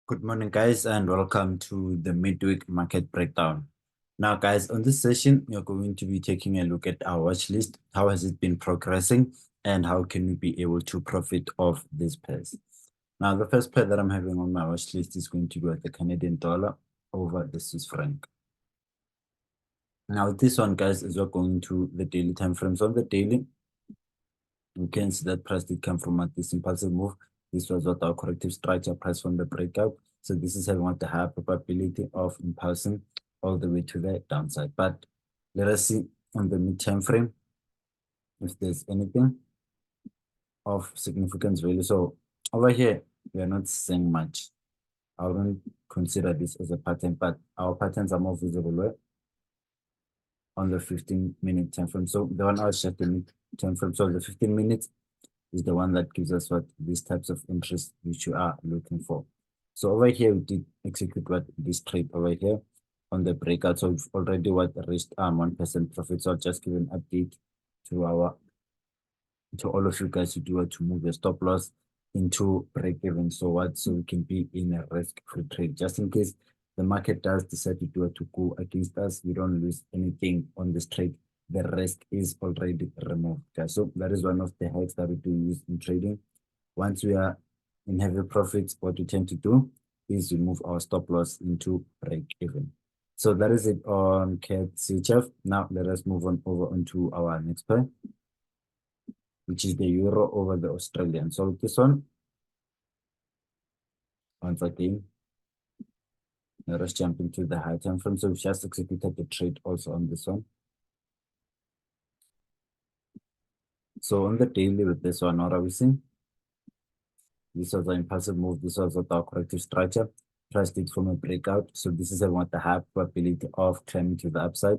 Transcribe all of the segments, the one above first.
Good morning, guys, and welcome to the midweek market breakdown. Now, guys, on this session, you're going to be taking a look at our watch list. How has it been progressing, and how can we be able to profit off this pairs? Now, the first pair that I'm having on my watch list is going to be the Canadian dollar over the Swiss franc. Now, this one, guys, is we're going to the daily time frames. On the daily, you can see that price did come from this impulsive move. This was what our corrective structure price from the breakout. So this is having what the high probability of impulsing all the way to the downside. But let us see on the mid-time frame if there's anything of significance value. So over here, we are not seeing much. I wouldn't consider this as a pattern, but our patterns are more visible on the 15-minute time frame. So the 1 hour is just the mid-time frame. So the 15 minutes is the one that gives us what these types of interest which you are looking for. So over here, we did execute what this trade over here on the breakout. So we've already reached 1% profit. So I'll just give an update to all of you guys who do want to move the stop loss into break even. So we can be in a risk-free trade, just in case the market does decide to go against us, we don't lose anything on this trade. The risk is already removed, guys. So that is one of the hacks that we do use in trading. Once we are in heavy profits, what we tend to do is we move our stop loss into break even. So that is it on CHF. Now let us move on over onto our next pair, which is the euro over the Australian. So this one, once again, let us jump into the high time frame. So we've just executed the trade also on this one. So on the daily with this one, what are we seeing? This was an impulsive move. This was our corrective structure. Price did from a breakout. So this is what the high probability of climbing to the upside.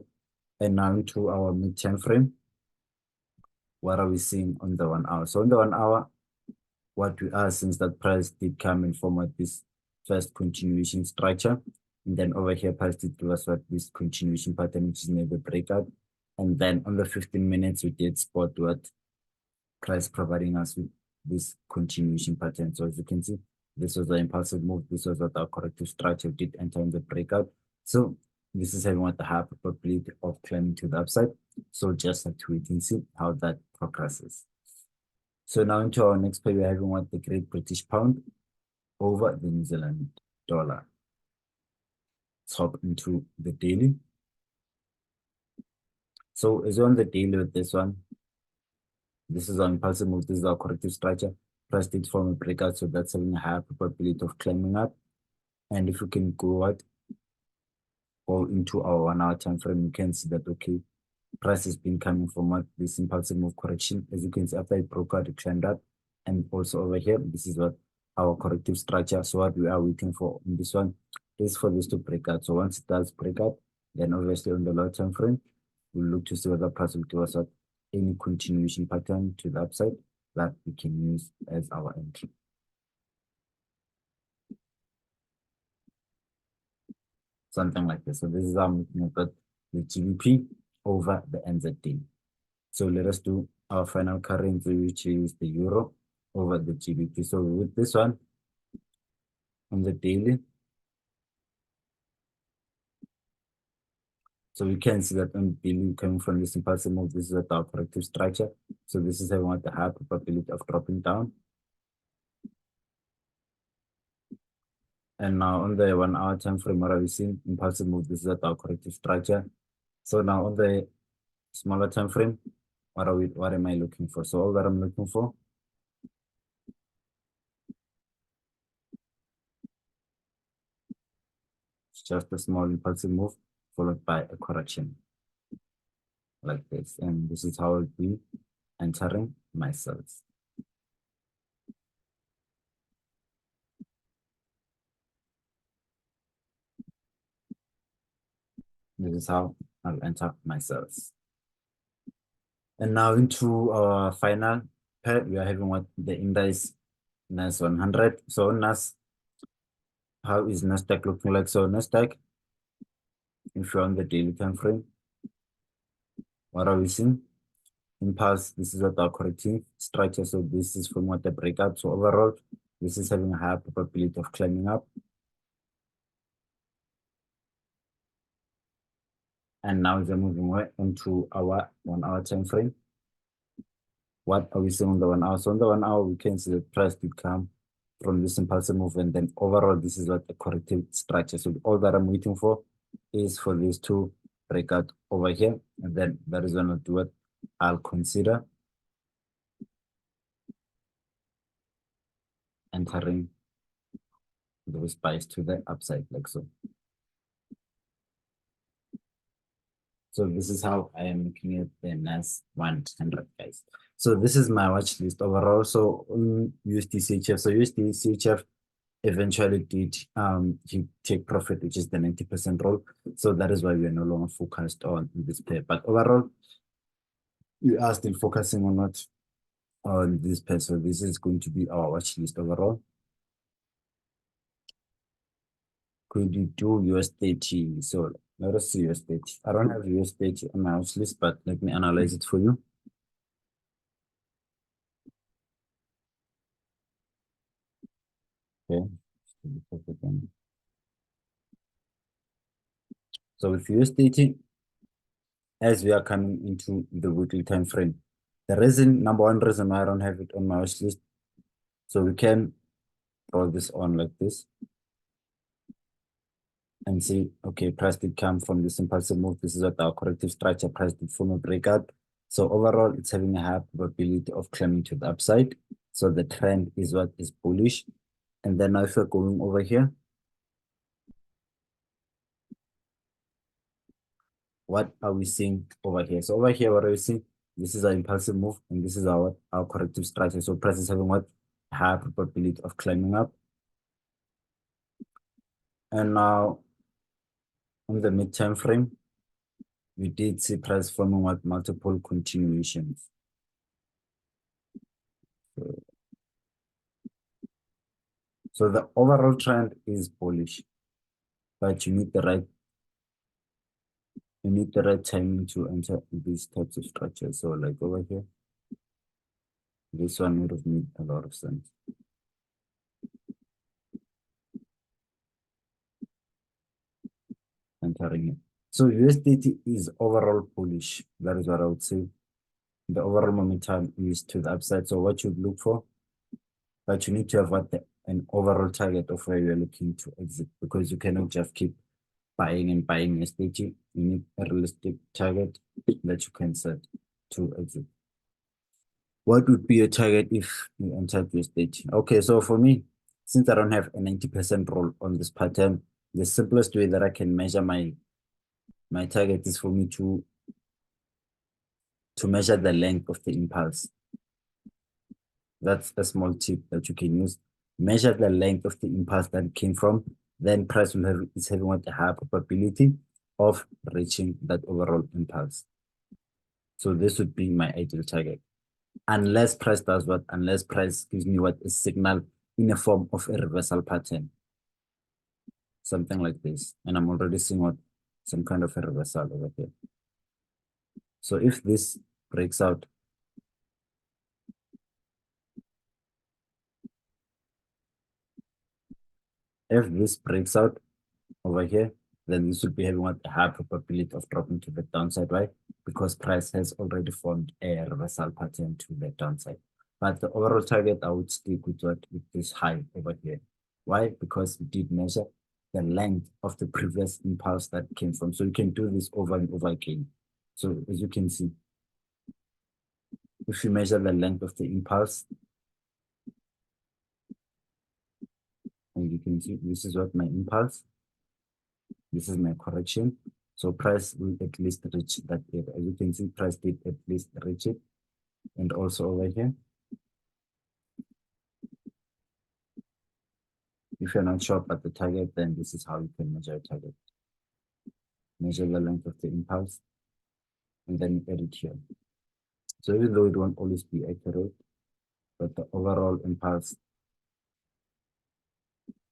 And now into our mid time frame. What are we seeing on the 1 hour? So on the 1 hour, what we are seeing is that price did come in form of this first continuation structure. And then over here, price did give us what this continuation pattern, which is maybe breakout. And then on the 15 minutes, we did spot what price providing us with this continuation pattern. So as you can see, this was the impulsive move. This was what our corrective structure did enter in the breakout. So this is having what the high probability of climbing to the upside. So just have to wait and see how that progresses. So now into our next pair, we're having what the Great British Pound over the New Zealand dollar. Let's hop into the daily. So as on the daily with this one, this is our impulsive move. This is our corrective structure. Price did form a breakout, so that's having a higher probability of climbing up. And if you can go into our 1 hour time frame, you can see that okay, price has been coming from what this impulsive move correction. As you can see, after it broke out, it climbed up. And also over here, this is what our corrective structure. So what we are waiting for in this one is for this to break out. So once it does break out, then obviously on the lower time frame, we'll look to see whether price will give us any continuation pattern to the upside that we can use as our entry. Something like this. So this is how I'm looking at the GBP over the NZD. So let us do our final currency, which is the euro over the GBP. So with this one, on the daily, so we can see that on daily coming from this impulsive move, this is our corrective structure. So this is having what the high probability of dropping down. And now on the 1 hour time frame, what are we seeing? Impulsive move, this is our corrective structure. So now on the smaller time frame, what am I looking for? So all that I'm looking for is just a small impulsive move followed by a correction like this. And this is how I'll be entering my cells. This is how I'll enter my cells. And now into our final pair, we are having what the index NAS 100. So NAS, how is Nasdaq looking like? So Nasdaq, if you're on the daily time frame, what are we seeing? Impulse, this is what our corrective structure. So this is from what the breakout. So overall, this is having a higher probability of climbing up. And now we're moving onto our 1 hour time frame. What are we seeing on the 1 hour? So on the 1 hour, we can see the price did come from this impulsive move, and then overall, this is what the corrective structure. So all that I'm waiting for is for this to break out over here, and then that is when I'll do it. I'll consider entering those buys to the upside, like so. So this is how I am looking at the NAS 100, guys. So this is my watch list overall. So USD CHF. So USD CHF eventually did he take profit, which is the 90% roll. So that is why we are no longer focused on this pair. But overall, we are still focusing on what on this pair. So this is going to be our watch list overall. Could you do USDT? So let us see USDT. I don't have USDT on my watch list, but let me analyze it for you. Okay. So with USDT, as we are coming into the weekly time frame, the reason, number one reason why I don't have it on my watch list, so we can draw this on like this and see, okay, price did come from this impulsive move. This is what our corrective structure price did form a breakout. So overall, it's having a high probability of climbing to the upside. So the trend is what is bullish. And then now if we're going over here, what are we seeing over here? So over here, what are we seeing? This is our impulsive move, and this is our corrective structure. So price is having what? High probability of climbing up. And now on the mid-time frame, we did see price forming what? Multiple continuations. So the overall trend is bullish, but you need the right timing to enter these types of structures. So like over here, this one would have made a lot of sense. Entering it. So USDT is overall bullish. That is what I would say. The overall momentum is to the upside. So what you'd look for, but you need to have an overall target of where you're looking to exit, because you cannot just keep buying and buying USDT. You need a realistic target that you can set to exit. What would be your target if you entered USDT? Okay, so for me, since I don't have a 90% roll on this pattern, the simplest way that I can measure my target is for me to measure the length of the impulse. That's a small tip that you can use. Measure the length of the impulse that it came from. Then price is having what a high probability of reaching that overall impulse. So this would be my ideal target. Unless price does what? Unless price gives me what? A signal in a form of a reversal pattern. Something like this. And I'm already seeing what? Some kind of a reversal over here. So if this breaks out, over here, then this would be having what? A high probability of dropping to the downside, right? Because price has already formed a reversal pattern to the downside. But the overall target, I would stick with what? With this high over here. Why? Because we did measure the length of the previous impulse that came from. So you can do this over and over again. So as you can see, if you measure the length of the impulse, and you can see this is what my impulse, this is my correction. So price will at least reach that area. As you can see, price did at least reach it. And also over here, if you're not sure about the target, then this is how you can measure a target. Measure the length of the impulse, and then edit here. So even though it won't always be accurate, but the overall impulse,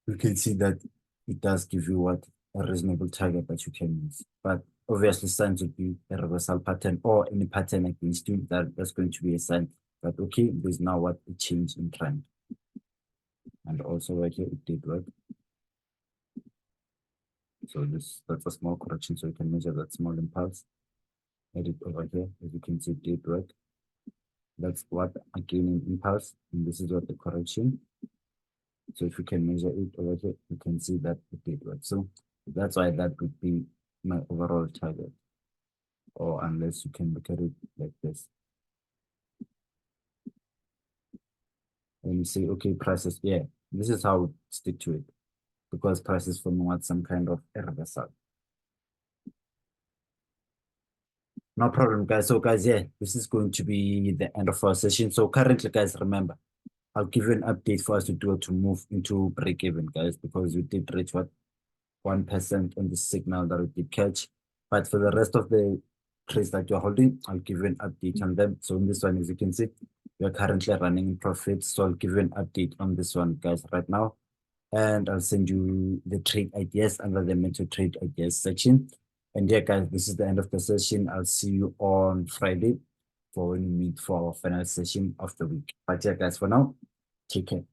you can see that it does give you what? A reasonable target that you can use. But obviously signs would be a reversal pattern or any pattern against you, that's going to be a sign that, okay, there's now what? A change in trend. And also right here, it did work. So that's a small correction. So you can measure that small impulse. Add it over here. As you can see, it did work. That's what again an impulse, and this is what the correction. So if you can measure it over here, you can see that it did work. So that's why that would be my overall target. Or unless you can look at it like this. And you say, okay, prices, yeah, this is how stick to it. Because prices forming what some kind of a reversal. No problem, guys. So, guys, yeah, this is going to be the end of our session. So, currently, guys, remember, I'll give you an update for us to do to move into break even, guys, because we did reach what 1% on the signal that we did catch. But for the rest of the trades that you're holding, I'll give you an update on them. So, in this one, as you can see, we're currently running in profits. So, I'll give you an update on this one, guys, right now. And I'll send you the trade ideas under the mental trade ideas section. And yeah, guys, this is the end of the session. I'll see you on Friday for when we meet for our final session of the week. But yeah, guys, for now, take care.